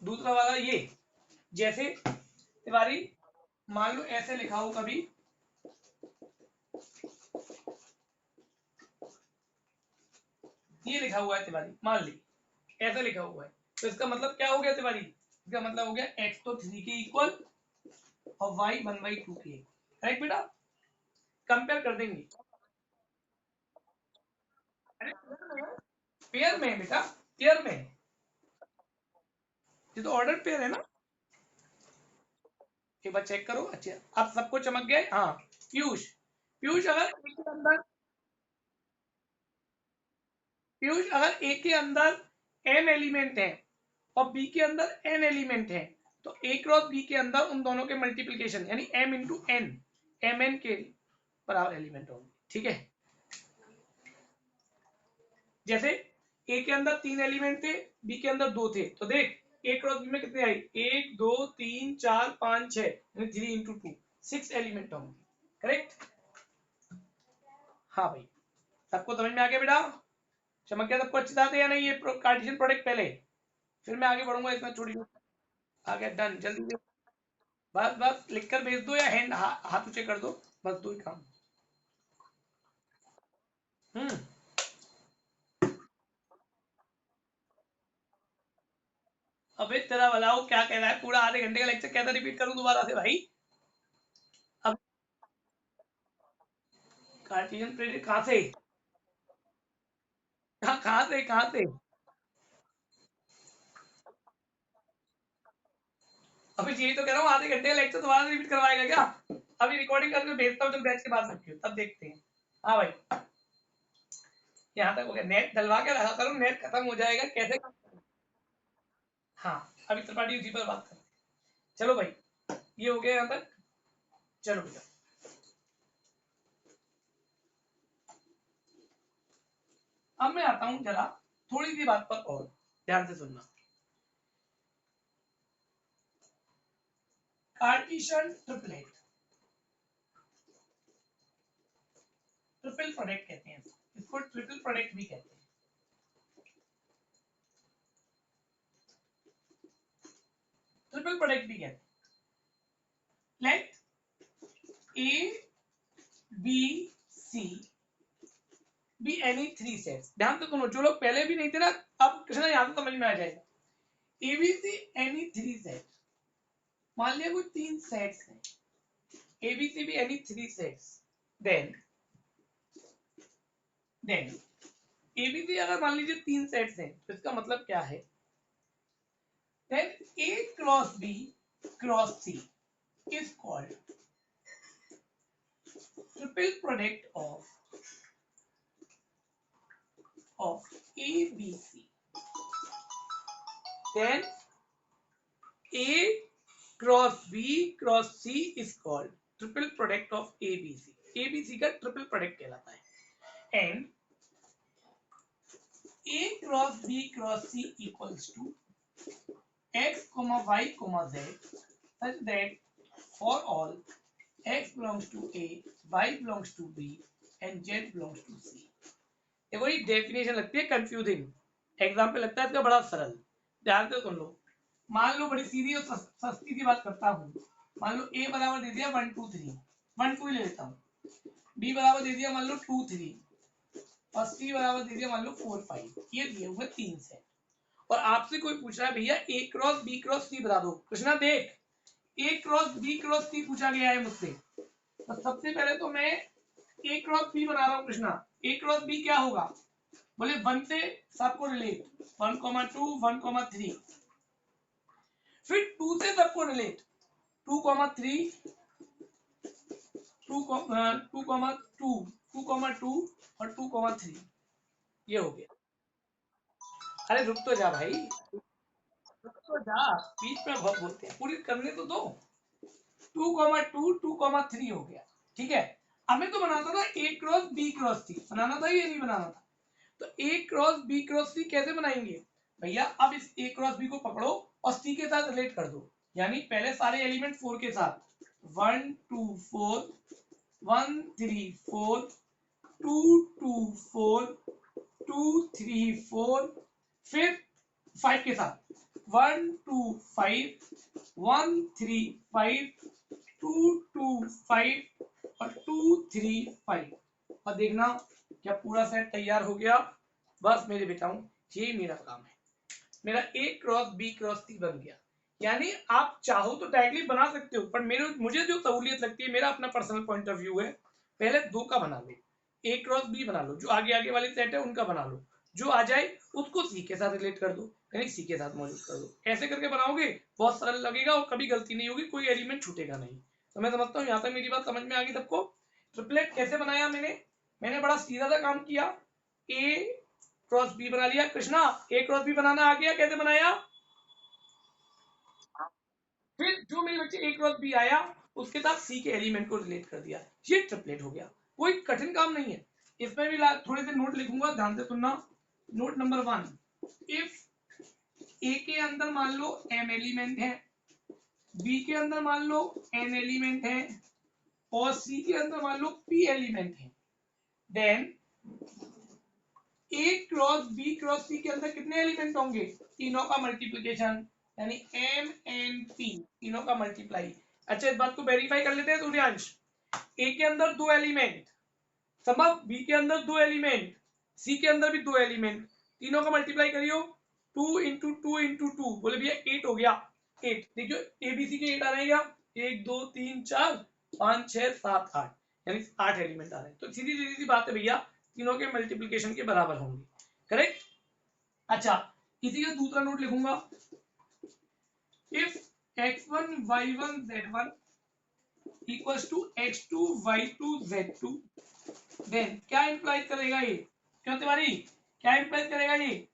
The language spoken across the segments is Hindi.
दूसरा वाला ये, जैसे तिवारी मान लो ऐसे लिखा हो कभी, ये लिखा हुआ है तिवारी, मान ली ऐसा लिखा हुआ है, तो इसका मतलब क्या हो गया तिवारी, इसका मतलब हो गया x तो 3 के इक्वल और y 1/2 के, करेक्ट बेटा। कंपेयर कर देंगे, अरे पेयर में है बेटा, पेयर में है, ये तो ऑर्डर पेयर है ना। एक बार चेक करो, अच्छा अब सबको चमक गया। हाँ पीयूष, पीयूष अगर ए के अंदर, पीयूष अगर ए के अंदर m एलिमेंट है और बी के अंदर n एलिमेंट है, तो a क्रॉस b के अंदर उन दोनों के मल्टीप्लीकेशन यानी m इंटू n, mn के बराबर एलिमेंट होंगे, ठीक है। जैसे ए के अंदर 3 एलिमेंट थे, बी के अंदर 2 थे, तो देख ए क्रॉस बी में कितने आई, 1 2 3 4 5 6 यानी 3 इंटू 2, 6 एलिमेंट होंगे, करेक्ट। हाँ भाई, सबको समझ में आ गया बेटा, चमक गया सबको अच्छी तरह से या नहीं, ये कार्टेशियन प्रोडक्ट पहले, फिर मैं आगे बढ़ूंगा इसमें छोटी छोटी। आ गया, डन, जल्दी से बस बस लिख कर भेज दो या हैंड हाथ ऊंचे कर दो, बस दो ही काम। हम्म, अबे तेरा बताओ क्या कह रहा है, पूरा आधे घंटे का लेक्चर कैसे रिपीट करूं दोबारा से भाई। अब कार्टेशियन प्रोडक्ट कहां से, कहां से कहां से, अभी यही तो कह रहा हूँ, आधे घंटे का लेक्चर दोबारा से रिपीट करवाएगा क्या। अभी रिकॉर्डिंग करके भेजता हूँ, जब बैच के बाद रखियो तब देखते हैं। हाँ भाई, यहाँ तक हो गया, नेट डलवा के रखा करो, नेट खत्म हो जाएगा कैसे। हाँ, अभी त्रिपाठी उसी पर बात करते हैं। चलो भाई, ये हो गया यहाँ तक, चलो बेटा अब मैं आता हूँ जरा थोड़ी सी बात पर और ध्यान से सुनना। कार्टेशियन ट्रिपलेट, ट्रिपल प्रोडक्ट कहते हैं इसको, ट्रिपल प्रोडक्ट भी कहते हैं। ट्रिपल प्रोडक्ट भी कहते हैं। Let A B C be any 3 sets, ध्यान से सुनो, जो लोग पहले भी नहीं थे ना, अब कृष्णा यहाँ से समझ में आ जाएगा। एबीसी एनी 3 सेट, मान लिया कोई 3 सेट्स हैं, एबीसी भी एनी 3 सेट्स, देन एबीसी अगर मान लीजिए 3 सेट्स हैं, तो इसका मतलब क्या है, then A cross B cross C is called triple product of ABC, then A cross B cross C is called triple product of ABC, ABC का ट्रिपल प्रोडक्ट कहलाता है। And A cross B cross C equals to x comma y comma z such that for all x belongs to A, y belongs to B and z belongs to C। देखो ये डेफिनेशन लगती है कंफ्यूजिंग, एग्जाम पे लगता है इसका बड़ा सरल, ध्यान से सुन लो। मान लो बड़ी सीधी और सस्ती सी बात करता हूँ, मान लो ए बराबर दे दिया 1 2 3, 1 2 ले लेता हूँ, बी बराबर दे दिया मान लो 2 3 और सी बराबर दे दिया मान लो 4 5, ये दिए हुए 3 सेट। और आपसे कोई पूछ रहा है भैया ए क्रॉस बी क्रॉस सी बता दो, कृष्णा देख ए क्रॉस बी क्रॉस सी पूछा गया है मुझसे, तो सबसे पहले तो मैं ए क्रॉस बी बना रहा हूँ कृष्णा। ए क्रॉस बी क्या होगा, बोले 1 से सबको रिलेट, 1,2 1,3, फिर 2 से सबको रिलेट 2,3 2,2 2,2 और 2,3, ये हो गया। अरे रुक तो जा भाई, रुक तो जा, बीच में बहुत बोलते हैं, पूरी करने तो दो। 2,2 2,3 हो गया, ठीक है। हमें तो बनाना था ए क्रॉस बी क्रॉस सी, बनाना था ये नहीं बनाना था, तो ए क्रॉस बी क्रॉस सी कैसे बनाएंगे भैया, अब इस ए क्रॉस बी को पकड़ो और सी के साथ रिलेट कर दो, यानी पहले सारे एलिमेंट 4 के साथ, 1 2 4 1 3 4 2 2 4 2 3 4, फिर 5 के साथ 1 2 5 1 3 5 2 2 5 और 2 3 5 और देखना क्या पूरा सेट तैयार हो गया। बस मेरे बेटाओं ये मेरा काम है, मेरा A cross B cross C बन गया। यानी आप चाहो तो डायरेक्टली बना सकते हो, पर मुझे जो सहूलियत लगती है, मेरा अपना पर्सनल पॉइंट ऑफ व्यू है, पहले दो का बना लो, A क्रॉस B बना लो, जो आगे आगे वाली सेट है उनका बना लो, जो आ जाए उसको C के साथ रिलेट कर दो, यानी C के साथ मौजूद कर दो। ऐसे करके बनाओगे बहुत सरल लगेगा और कभी गलती नहीं होगी, कोई एलिमेंट छूटेगा नहीं। तो मैं समझता हूँ यहाँ तक मेरी बात समझ में आ गई सबको। ट्रिपलेट कैसे बनाया मैंने बड़ा सीधा सा काम किया, A क्रॉस बी बना लिया। कृष्णा A क्रॉस बी बनाना आ गया, कैसे बनाया? फिर जो मेरे बच्चे A क्रॉस बी आया उसके साथ C के एलिमेंट को रिलेट कर दिया, ये ट्रिपलेट हो गया। कोई कठिन काम नहीं है। इसमें भी थोड़े से नोट लिखूंगा, ध्यान से सुनना। नोट नंबर 1, इफ A के अंदर मान लो M एलिमेंट है, B के अंदर मान लो N एलिमेंट है और C के अंदर मान लो P एलिमेंट है, then A cross B cross C के अंदर कितने एलिमेंट होंगे? तीनों का मल्टीप्लीकेशन, यानी M N P, तीनों का मल्टीप्लाई। अच्छा इस बात को वेरीफाई कर लेते हैं सूर्यांश। A के अंदर दो एलिमेंट, समझ, B के अंदर दो एलिमेंट, C के अंदर भी दो एलिमेंट, तीनों का मल्टीप्लाई करियो, 2 इंटू 2 इंटू 2, बोले भैया 8 हो गया। 8 देखियो ABC के 8 आ रहे हैं क्या? 1 2 3 4 5 6 7 8, यानी 8 एलिमेंट आ रहे हैं। तो सीधी सीधी सी बात है भैया, तीनों के मल्टीप्लिकेशन के बराबर होंगे, करेक्ट। अच्छा इसी का दूसरा नोट लिखूंगा, if x1 y1 z1 equals to x2 y2 z2, then क्या इंप्लाई करेगा ये? क्यों तिवारी, क्या इंप्लाई करेगा ये?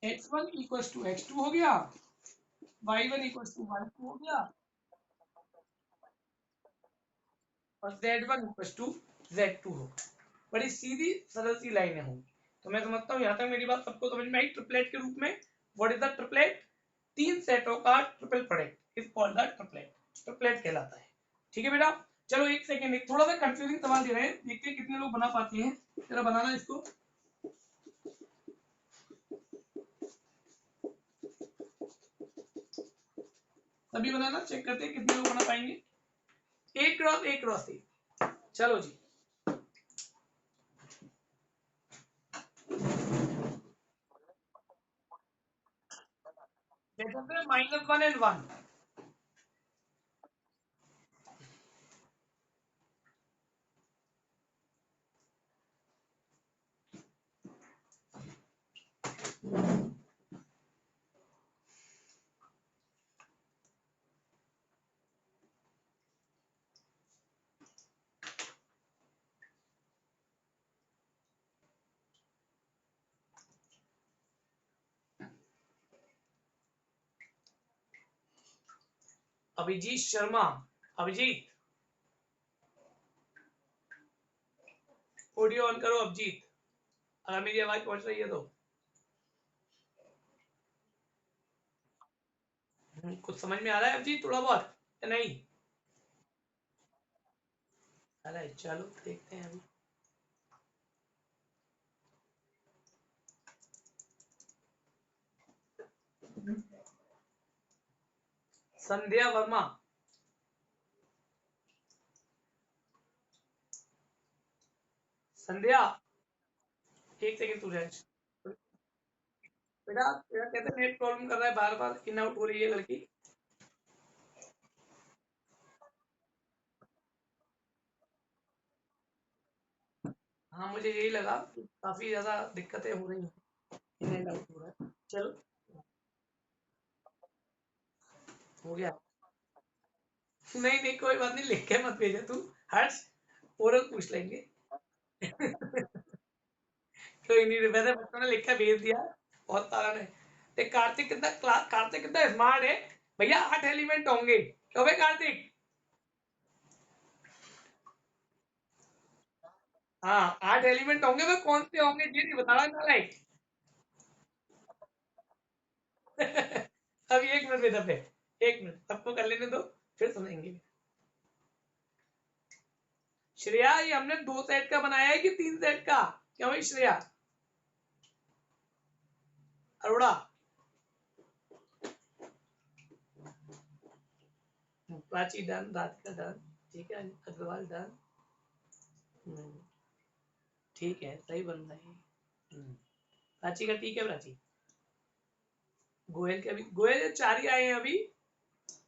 x1 इक्वल्स टू x2 हो गया, y1 इक्वल्स टू y2 हो गया और z1 इक्वल्स टू z2 होगा। बड़ी सीधी सरल सी लाइनें होंगी। तो मैं समझता हूँ यहाँ तक मेरी बात सबको समझ में आई। ट्रिपलेट के रूप में, व्हाट इज द ट्रिपलेट? तीन सेटों का triple product is called the triplet, triplet कहलाता है। ठीक है बेटा, चलो एक सेकेंड, एक थोड़ा सा कंफ्यूजिंग सवाल दे रहे हैं, देखते हैं कितने लोग बना पाते हैं। जरा बनाना इसको, सभी बनाना, चेक करते हैं कितने लोग बना पाएंगे। एक क्रॉस एक क्रॉस एक, चलो जी। देख सकते हैं -1 and 1। Abhijeet Sharma, Abhijeet audio on करो अभिजीत, अगर मेरी आवाज पहुंच रही है तो। कुछ समझ में आ रहा है अभिजीत थोड़ा बहुत या नहीं? अरे चलो देखते हैं अभी। संध्या वर्मा, संध्या एक सेकंड सूरज, बेटा बेटा कहते नेट प्रॉब्लम कर रहा है, बार बार इन आउट हो रही है लड़की। हाँ मुझे यही लगा कि काफी ज्यादा दिक्कतें हो रही हैं, इन एंड आउट हो रहा है। चलो हो गया। नहीं नहीं कोई बात नहीं, लिख के मत भेजा तू हर्ष, ओरल पूछ लेंगे। कोई नहीं, वैसे बच्चों ने लिख के भेज दिया, बहुत सारा ने। देख कार्तिक कितना कार्तिक कितना स्मार्ट है भैया, 8 एलिमेंट होंगे, क्यों भाई कार्तिक? हाँ 8 एलिमेंट होंगे, वो कौन से होंगे ये नहीं बता रहा नालायक। अभी एक मिनट बेटा पे, एक मिनट सबको कर लेने दो, फिर सुनेंगे। श्रेया ये हमने 2 सेट का बनाया है कि 3 सेट का? क्या भाई श्रेया, अरोड़ा, प्राची डन, राधिका डन, ठीक है, अग्रवाल डन, ठीक है, सही बन रहा है। प्राची का ठीक है। प्राची, गोयल के अभी, गोयल 4 ही आए हैं अभी,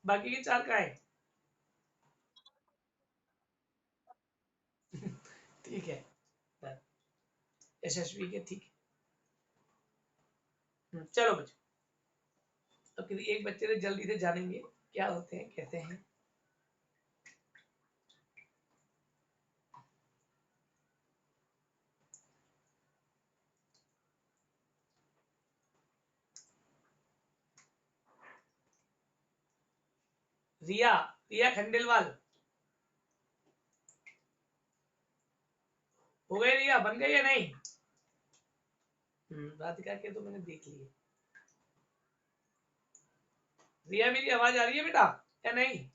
बाकी के 4 कहाँ है? ठीक है, यशस्वी के ठीक है। चलो बच्चों, तो किसी एक बच्चे से जल्दी से जानेंगे क्या होते हैं, कैसे हैं। रिया, रिया खंडेलवाल, हो गए रिया, बन गई या नहीं? राधिका के तो मैंने देख लिए। रिया, मेरी आवाज आ रही है बेटा या नहीं?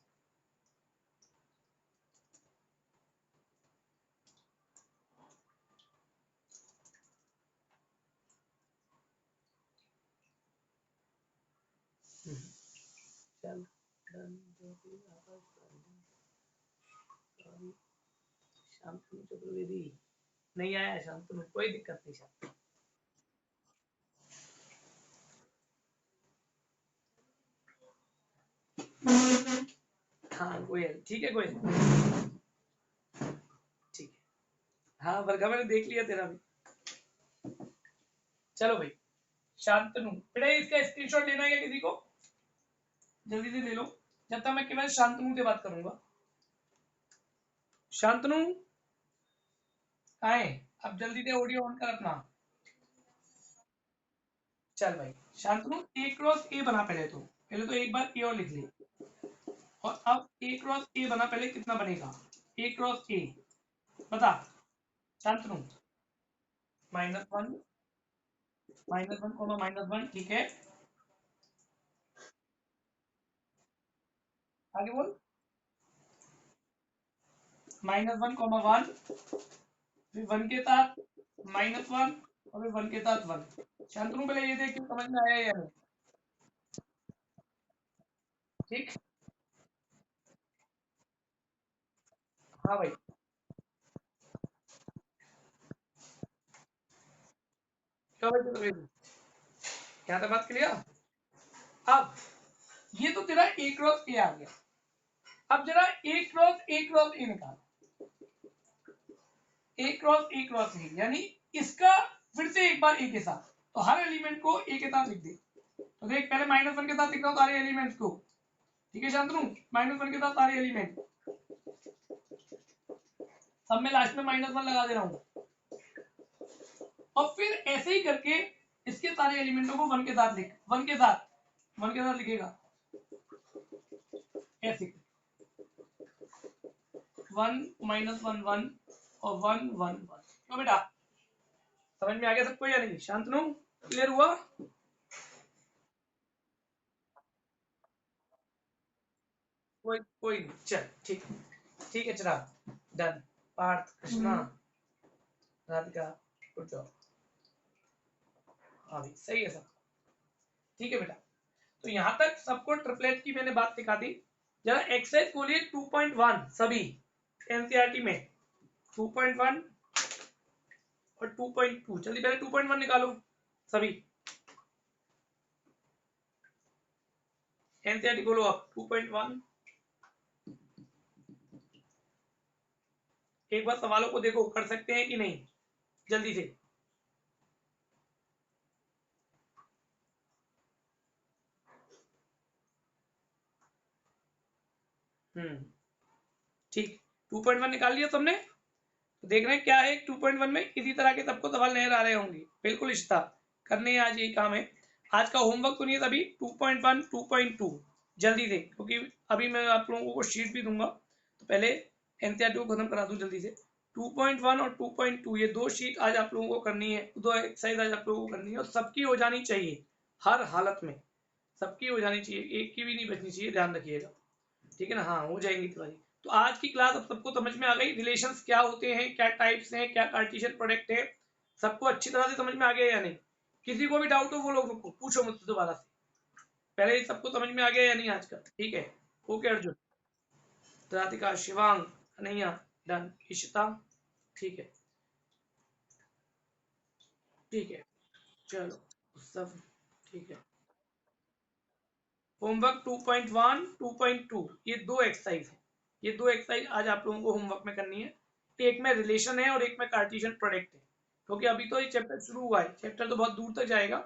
चल, शांतनु चतुर्वेदी नहीं आया, शांतनु, कोई दिक्कत नहीं। शांतनु, हाँ गोयल, ठीक है गोयल, ठीक है। हाँ वर्गा मैंने देख लिया तेरा भी। चलो भाई, शांतनु बेटा, इसका स्क्रीनशॉट लेना है क्या किसी को? जल्दी से ले लो, जब तक मैं केवल शांतनु से बात करूंगा। शांतनु कहाँ है? अब जल्दी से ऑडियो ऑन कर अपना। चल भाई, शांतनु ए क्रॉस ए बना पहले तो, पहले तो एक बार ए और लिख ले। और अब ए क्रॉस ए बना, पहले कितना बनेगा? ए क्रॉस ए बता शांतनु। -1, -1, -1, ठीक है, आगे बोल। -1, 1, फिर 1 के साथ -1, और फिर 1 के साथ 1। शांतनु पहले ये देख कि समझ में आया या नहीं। ठीक, हाँ भाई, क्या भाई चलो, क्या था बात क्लियर? अब ये तो तेरा ए क्रॉस ए आ गया। अब जरा ए क्रॉस ए क्रॉस ए निकाल, ए क्रॉस ए क्रॉस ए, यानी इसका फिर से एक बार ए के साथ, तो हर एलिमेंट को ए के साथ लिख दे। तो देख, पहले -1 के साथ लिख रहा हूं सारे एलिमेंट्स को, ठीक है शांतनु, -1 के साथ सारे एलिमेंट, सब में लास्ट में -1 लगा दे रहा हूं। और फिर ऐसे ही करके इसके सारे एलिमेंटों को 1 के साथ लिख, 1 के साथ, 1 के साथ लिखेगा ऐसे, 1 -1 1 और 1 1 1। तो बेटा समझ में आ गया सबको या नहीं? शांतनु क्लियर हुआ? कोई नहीं, चल ठीक, ठीक है, चला done. Parth, Krishna, Radhika, good job. हाँ भाई सही है सब, ठीक है बेटा। तो यहां तक सबको ट्रिपलेट की मैंने बात सिखा दी। जरा एक्सरसाइज खोलिए 2.1 सभी एनसीईआरटी में, 2.1 और 2.2। जल्दी पहले 2.1 निकालो सभी, एनसीईआरटी खोलो आप 2.1। एक बार सवालों को देखो, कर सकते हैं कि नहीं, जल्दी से। ठीक, 2.1 निकाल लिया सबने? तो देख रहे हैं क्या है 2.1 में, इसी तरह के सबको सवाल नजर आ रहे होंगे, बिल्कुल इश्ता करने आज यही काम है। आज का होमवर्क सुनिए सभी, 2.1 2.2 जल्दी से, क्योंकि अभी मैं आप लोगों को शीट भी दूंगा, तो पहले एनसीईआरटी को खत्म करा दूं जल्दी से। 2.1 और 2.2 ये दो शीट आज आप लोगों को करनी है, दो एक्सरसाइज आज आप लोगों को करनी है, और सबकी हो जानी चाहिए, हर हालत में सबकी हो जानी चाहिए, एक की भी नहीं बचनी चाहिए, ध्यान रखिएगा, ठीक है ना? हाँ हो जाएंगी तुम्हारी। तो आज की क्लास अब सबको समझ में आ गई, रिलेशंस क्या होते हैं, क्या टाइप्स हैं, क्या कार्टेशियन प्रोडक्ट है, सबको अच्छी तरह से समझ में आ गया या नहीं? किसी को भी डाउट हो वो लोग रुको, पूछो मुझसे दोबारा से, पहले ही सबको समझ में आ गया या नहीं आज का? ठीक है, ओके अर्जुन। राधिका, शिवांग, अनैया, डन, इशिता, ठीक है ठीक है, चलो सब ठीक है। होमवर्क 2.1 2.2 ये दो एक्सरसाइज है, ये दो एक्सरसाइज आज आप लोगों को होमवर्क में करनी है। एक में रिलेशन है और एक में कार्टेशियन प्रोडक्ट है, क्योंकि अभी तो ये चैप्टर शुरू हुआ है, चैप्टर तो बहुत दूर तक जाएगा,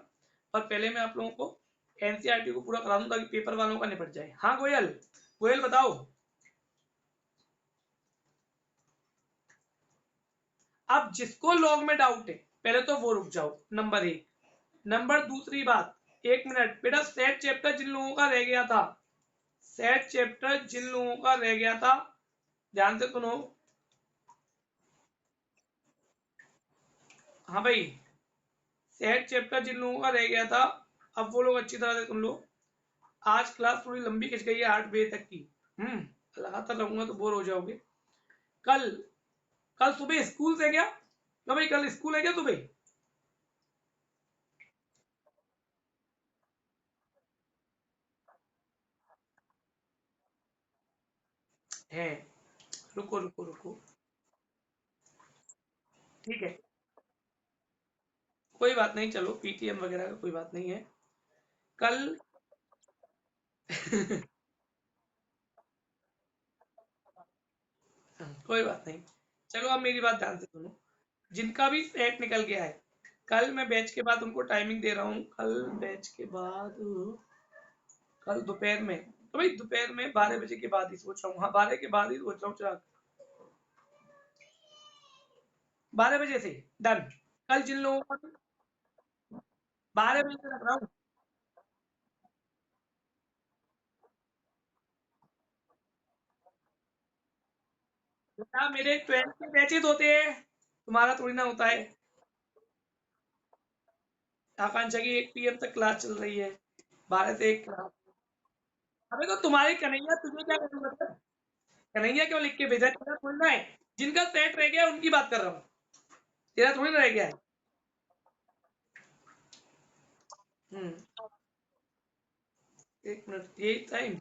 पर पहले मैं आप लोगों को एनसीईआरटी को पूरा करा दूं ताकि पेपर वालों का निपट जाए। हाँ गोयल, गोयल बताओ। अब जिसको लॉग में डाउट है पहले तो वो रुक जाओ, नंबर एक। नंबर दूसरी बात, एक मिनट बेटा, सेट चैप्टर जिन लोगों का रह गया था, सेट चैप्टर जिन लोगों का रह गया था, ध्यान से सुनो। हाँ भाई, सेट चैप्टर जिन लोगों का रह गया था, अब वो लोग अच्छी तरह से सुन लो। आज क्लास थोड़ी लंबी खिंच गई है, 8 बजे तक की। लगातार रहूंगा तो बोर हो जाओगे। कल, कल सुबह स्कूल से क्या, तो भाई कल स्कूल है क्या सुबह? है, रुको रुको रुको, ठीक है, कोई बात नहीं, चलो पीटीएम वगैरह का कोई बात नहीं है कल। कोई बात नहीं, चलो अब मेरी बात ध्यान से सुनो। जिनका भी सेट निकल गया है, कल मैं बैच के बाद उनको टाइमिंग दे रहा हूँ, कल बैच के बाद, कल दोपहर में, तो भाई दोपहर में 12 बजे के बाद ही सोच रहा हूँ, हाँ 12 के बाद ही सोच रहा हूँ, चिराग 12 बजे से डन। कल जिन लोगों को 12 बजे से रख रहा हूँ। बेटा मेरे 12 के बैचेज होते हैं, तुम्हारा थोड़ी ना होता है। आकांक्षा की 1 PM तक क्लास चल रही है, 12 से 1 क्लास। अबे तो तुम्हारी कन्हैया, तुझे क्या जरूरत है? कन्हैया क्यों लिख के भेजा, तेरा थोड़ी ना है। जिनका सेट रह गया उनकी बात कर रहा हूँ, तेरा थोड़ी ना रह गया है। हम्म, 1 मिनट यही टाइम।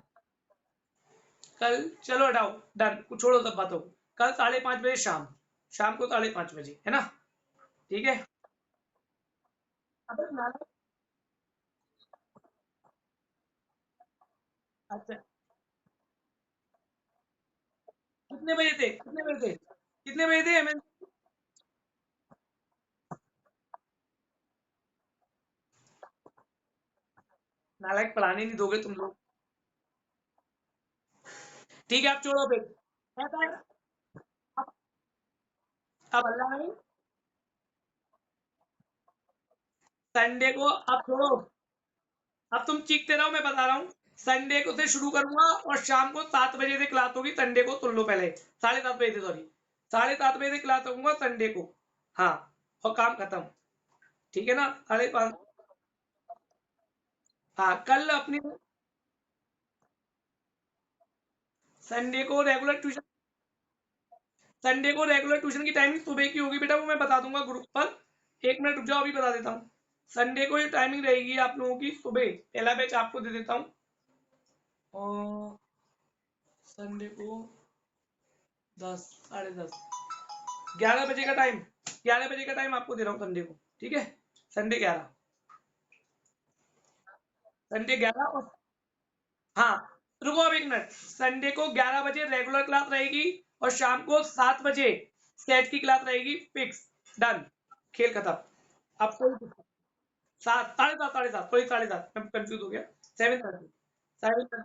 कल चलो हटाओ, डन, कुछ छोड़ो सब बातों को। कल 5:30 बजे शाम, शाम को 5:30 बजे है ना, ठीक है। अबे नालायक, अच्छा कितने बजे थे, कितने बजे थे, कितने बजे थे मैं? नालायक, पढ़ाने नहीं दोगे तुम लोग। ठीक है, आप छोड़ो फिर। ऐसा है, अब अल्लाह नहीं, संडे को अब छोड़ो, अब तुम चीखते रहो, मैं बता रहा हूँ। संडे को से शुरू करूंगा और शाम को 7 बजे से क्लास होगी, संडे को सुन लो पहले, 7:30 बजे से, सॉरी 7:30 बजे से क्लास होगा संडे को। हाँ, और काम खत्म, ठीक है ना, 5:30। हाँ कल अपनी, संडे को रेगुलर ट्यूशन, संडे को रेगुलर ट्यूशन की टाइमिंग सुबह की होगी बेटा, वो मैं बता दूंगा ग्रुप पर। 1 मिनट रुक जाओ, अभी बता देता हूँ। संडे को ये टाइमिंग रहेगी आप लोगों की सुबह, पहला बैच आपको दे देता हूँ। और संडे को 10, 10:30, 11 बजे का टाइम, 11 बजे का टाइम आपको दे रहा हूँ संडे को, ठीक है। संडे 11, संडे 11 और, हाँ रुको अब 1 मिनट, संडे को 11 बजे रेगुलर क्लास रहेगी और शाम को 7 बजे सेट की क्लास रहेगी फिक्स, डन, खेल खत्म। अब कोई 7, 7:30, 7:30, सॉरी 7:30, मैं कंफ्यूज हो गया, 7:30, 7:30।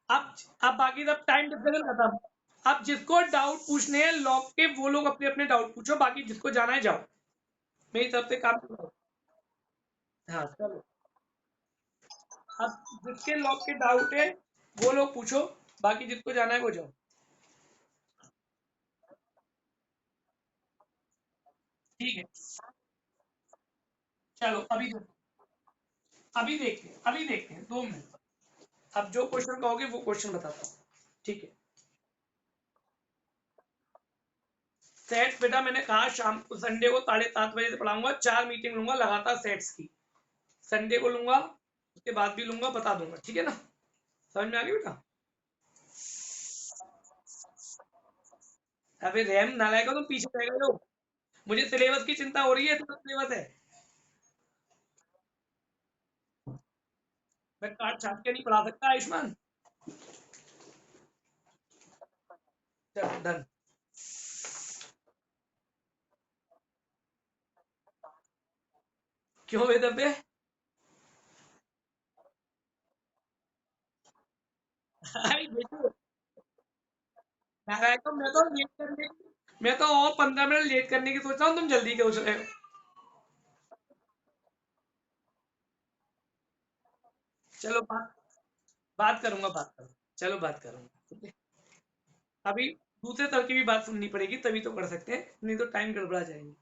अब बाकी सब टाइम डिस्कशन खत्म। अब जिसको डाउट पूछने हैं लॉग के, वो लोग अपने अपने डाउट पूछो, बाकी जिसको जाना है जाओ, मेरी तरफ से काम करो। हाँ चलो, अब जिसके लॉग के डाउट है वो लोग पूछो, बाकी जिसको जाना है वो जाओ। ठीक है, चलो अभी देखते हैं 2 मिनट। अब जो क्वेश्चन कहोगे वो क्वेश्चन बताता हूँ, ठीक है। सेट्स बेटा मैंने कहा शाम को, संडे को 7:30 बजे से पढ़ाऊंगा, 4 मीटिंग लूंगा लगातार सेट्स की, संडे को लूंगा, उसके बाद भी लूंगा, बता दूंगा, ठीक है ना, समझ में आ गई बेटा। अबे रैम नालायक हो तुम, पीछे रह गए हो। मुझे सिलेबस की चिंता हो रही है, तुम्हें सिलेबस है। मैं काट छाट के नहीं पढ़ा सकता आयुष्मान। चलो डन। क्यों बे दबे? भाई देखो, नालायक हो, मैं तो और 15 मिनट लेट करने की सोच रहा हूँ, तुम जल्दी क्यों रहे हो? चलो बात, बात करूंगा, बात करूंगा। चलो बात करूंगा, ठीक है। अभी दूसरे तरह की भी बात सुननी पड़ेगी, तभी तो कर सकते हैं, नहीं तो टाइम गड़बड़ा जाएंगे।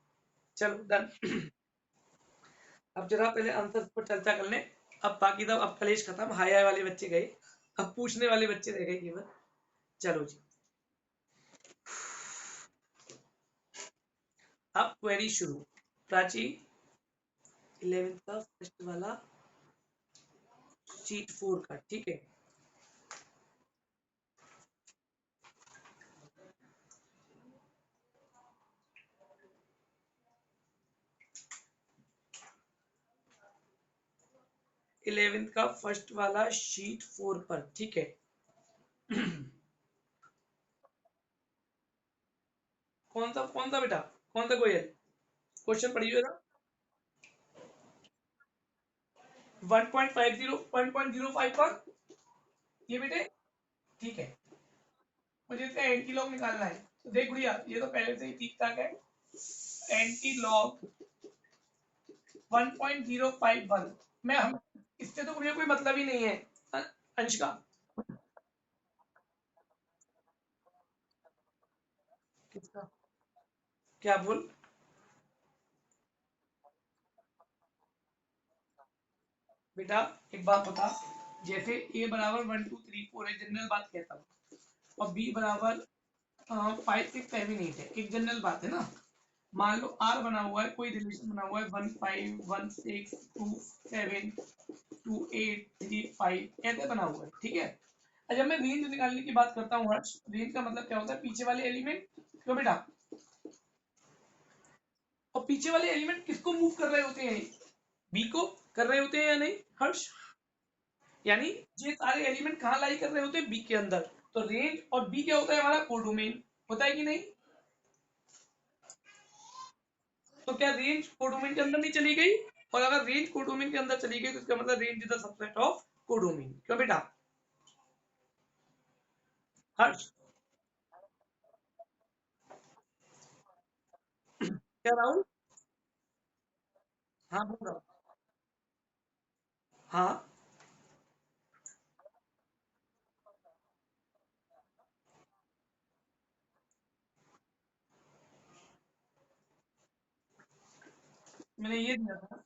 चलो डन। अब जरा पहले आंसर पर चर्चा कर लें। अब बाकी तो अब कलेश खत्म, हाय हाय वाले बच्चे गए, अब पूछने वाले बच्चे रह गए केवल। चलो जी, अब क्वेरी शुरू। प्राची, 11th का फर्स्ट वाला शीट 4 का, ठीक है। 11th का फर्स्ट वाला शीट 4 पर, ठीक है। कौन सा बेटा? कौन सा गोयल? क्वेश्चन पढ़िए जरा। 1.50, 1.05 पर, ये बेटे, ठीक है। मुझे इसका एंटी लॉग निकालना है, तो देख गुड़िया, ये तो पहले से ही ठीक ठाक है। एंटी लॉग 1.051, मैं हम इससे तो मुझे कोई मतलब ही नहीं है। अंशिका, किसका? क्या बोल? बेटा एक बात बता, जैसे ए बराबर 1 2 3 4 है, जनरल बात कहता हूँ, और बी बराबर 5 6 7 8 है, एक जनरल बात है ना। मान लो आर बना हुआ है, कोई रिलेशन बना हुआ है 1 5 1 6 2 7 2 8 3 5, ऐसे बना हुआ है, ठीक है। और जब मैं रेंज निकालने की बात करता हूँ हर्ष, रेंज का मतलब क्या होता है? पीछे वाले एलिमेंट, क्यों बेटा? और पीछे वाले एलिमेंट किसको मूव कर रहे होते हैं? बी को कर रहे होते हैं या नहीं हर्ष? यानी ये सारे एलिमेंट कहाँ लाई कर रहे होते हैं? बी के अंदर। तो रेंज और बी क्या होता है? हमारा कोडोमेन होता है कि नहीं? तो क्या रेंज कोडोमेन के अंदर नहीं चली गई? और अगर रेंज कोडोमेन के अंदर चली गई तो इसका मतलब range is the subset of codomain, क्यों बेटा? हर्ष, क्या राहुल? हाँ बोल रहा हूँ। हाँ, मैंने ये दिया था,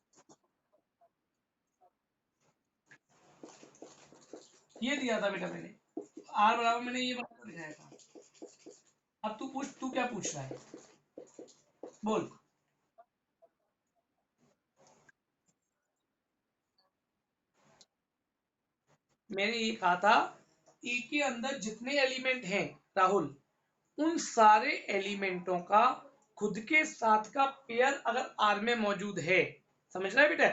ये दिया था बेटा मैंने। आर बराबर मैंने ये बनाकर दिखाया था। अब तू पूछ, तू क्या पूछ रहा है? बोल। मैंने ये कहा था, ए के अंदर जितने एलिमेंट हैं राहुल, उन सारे एलिमेंटों का खुद के साथ का पेयर अगर आर में मौजूद है, समझ रहा है बेटा?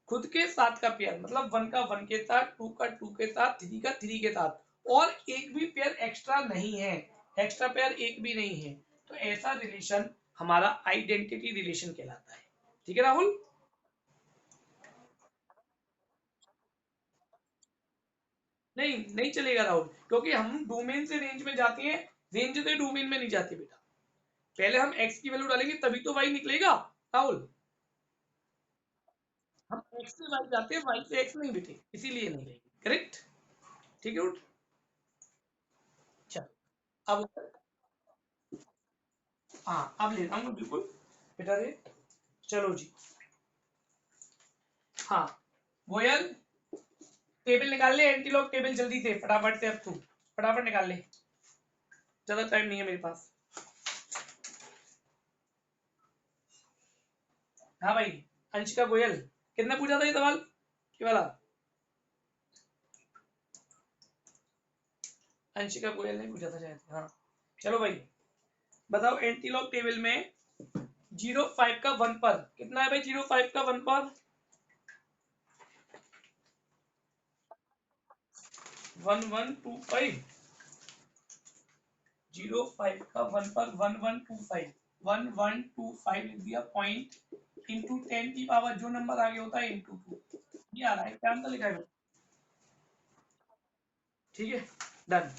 खुद के साथ का पेयर मतलब 1 का 1 के साथ, 2 का 2 के साथ, 3 का 3 के साथ, और एक भी पेयर एक्स्ट्रा नहीं है, एक्स्ट्रा पेयर एक भी नहीं है, तो ऐसा रिलेशन हमारा आइडेंटिटी रिलेशन कहलाता है, ठीक है राहुल? नहीं, नहीं चलेगा राहुल, क्योंकि हम डोमेन से रेंज में जाते हैं, रेंज से डोमेन में नहीं जाते बेटा। पहले हम एक्स की वैल्यू डालेंगे तभी तो वाई निकलेगा राहुल। हम एक्स से वाई जाते हैं, वाई से एक्स नहीं बेटे, इसीलिए नहीं रहेगी, करेक्ट? ठीक है उठ। चल, अब हाँ, अब ले रहा हूँ बिल्कुल बेटा रे। चलो जी, हाँ गोयल, टेबल निकाल ले, एंटीलॉग टेबल जल्दी से, फटाफट से, अब तू फटाफट निकाल ले, ज्यादा टाइम नहीं है मेरे पास। हाँ भाई, अंशिका गोयल, कितने पूछा था ये सवाल, ये वाला? अंशिका गोयल ने पूछा था शायद, हाँ। चलो भाई, बताओ एंटीलॉग टेबल में 0.5 का 1 पर कितना है भाई? 0.5 का 1 पर 1125, 0.5 का 1 पर 1125, 1125 लिख दिया पॉइंट इंटू 10 की पावर जो नंबर आगे होता है इंटू 2। ये आ रहा है, क्या आंसर लिखा है? ठीक है, डन।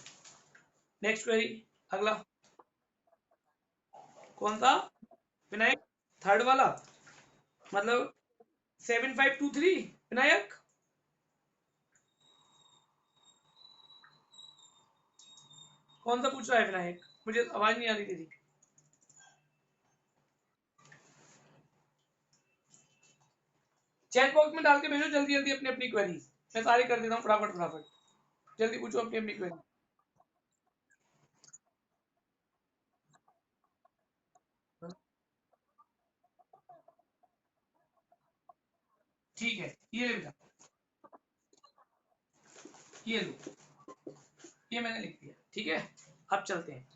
नेक्स्ट क्वेरी, अगला कौन सा विनायक? थर्ड वाला, मतलब 7523 विनायक। कौन सा पूछ रहा है विनायक? मुझे आवाज नहीं आ रही तेरी। चैट बॉक्स में डाल के भेजो जल्दी जल्दी अपनी अपनी क्वेरी, मैं सारी कर देता हूँ फटाफट फटाफट। जल्दी पूछो अपनी अपनी क्वेरी। ठीक है, ये ले बेटा, ये लो, ये मैंने लिख दिया। ठीक है, अब चलते हैं।